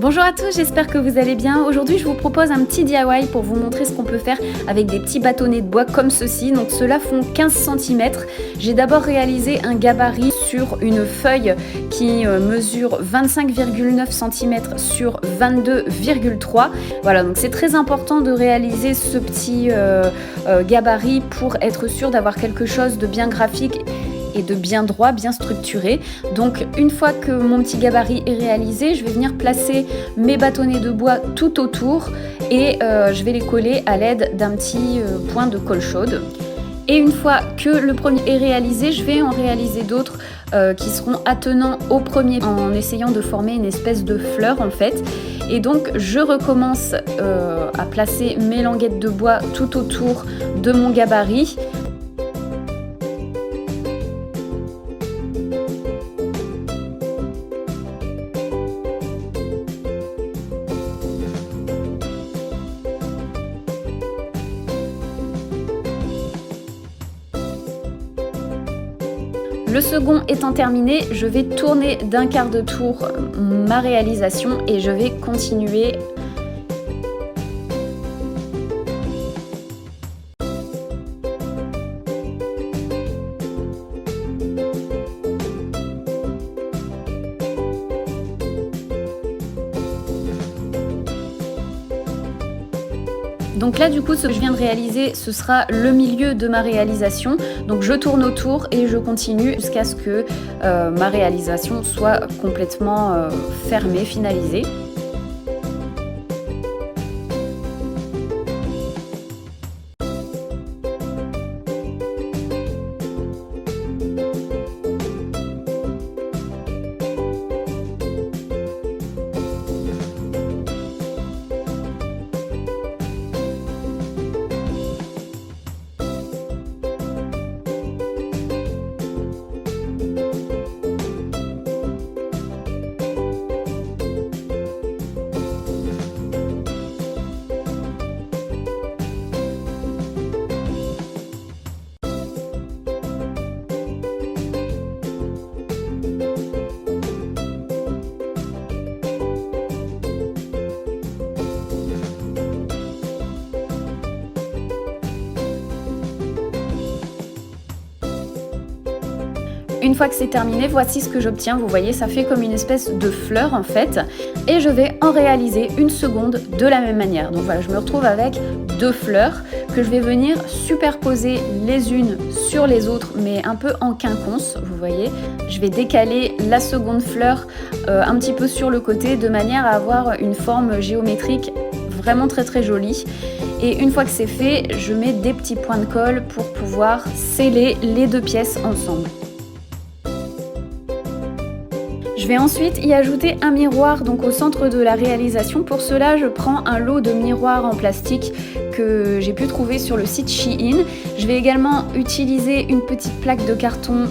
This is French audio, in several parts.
Bonjour à tous, j'espère que vous allez bien. Aujourd'hui, je vous propose un petit DIY pour vous montrer ce qu'on peut faire avec des petits bâtonnets de bois comme ceci. Donc ceux-là font 15 cm. J'ai d'abord réalisé un gabarit sur une feuille qui mesure 25,9 cm sur 22,3. Voilà, donc c'est très important de réaliser ce petit gabarit pour être sûr d'avoir quelque chose de bien graphique et de bien droit, bien structuré. Donc une fois que mon petit gabarit est réalisé, je vais venir placer mes bâtonnets de bois tout autour et je vais les coller à l'aide d'un petit point de colle chaude. Et une fois que le premier est réalisé, je vais en réaliser d'autres qui seront attenants au premier en essayant de former une espèce de fleur en fait. Et donc je recommence à placer mes languettes de bois tout autour de mon gabarit. Le second étant terminé, je vais tourner d'un quart de tour ma réalisation et je vais continuer. Donc là du coup ce que je viens de réaliser ce sera le milieu de ma réalisation, donc je tourne autour et je continue jusqu'à ce que ma réalisation soit complètement fermée, finalisée. Une fois que c'est terminé, voici ce que j'obtiens. Vous voyez, ça fait comme une espèce de fleur en fait. Et je vais en réaliser une seconde de la même manière. Donc voilà, je me retrouve avec deux fleurs que je vais venir superposer les unes sur les autres, mais un peu en quinconce, vous voyez. Je vais décaler la seconde fleur un petit peu sur le côté de manière à avoir une forme géométrique vraiment très jolie. Et une fois que c'est fait, je mets des petits points de colle pour pouvoir sceller les deux pièces ensemble. Je vais ensuite y ajouter un miroir donc au centre de la réalisation. Pour cela, je prends un lot de miroirs en plastique que j'ai pu trouver sur le site Shein. Je vais également utiliser une petite plaque de carton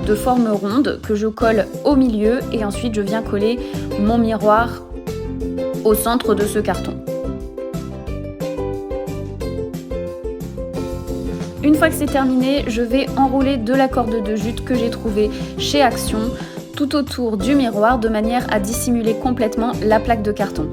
de forme ronde que je colle au milieu et ensuite je viens coller mon miroir au centre de ce carton. Une fois que c'est terminé, je vais enrouler de la corde de jute que j'ai trouvée chez Action tout autour du miroir de manière à dissimuler complètement la plaque de carton.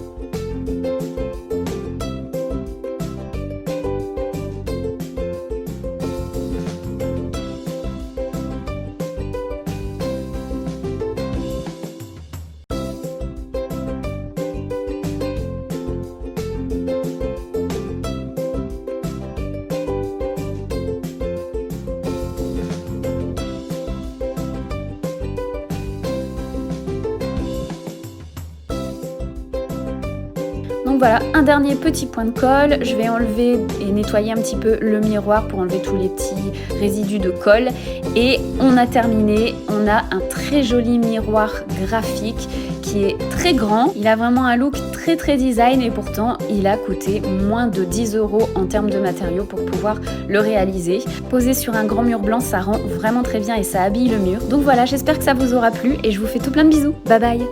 Donc voilà, un dernier petit point de colle, je vais enlever et nettoyer un petit peu le miroir pour enlever tous les petits résidus de colle. Et on a terminé, on a un très joli miroir graphique qui est très grand. Il a vraiment un look très design et pourtant il a coûté moins de 10 € en termes de matériaux pour pouvoir le réaliser. Posé sur un grand mur blanc, ça rend vraiment très bien et ça habille le mur. Donc voilà, j'espère que ça vous aura plu et je vous fais tout plein de bisous. Bye bye!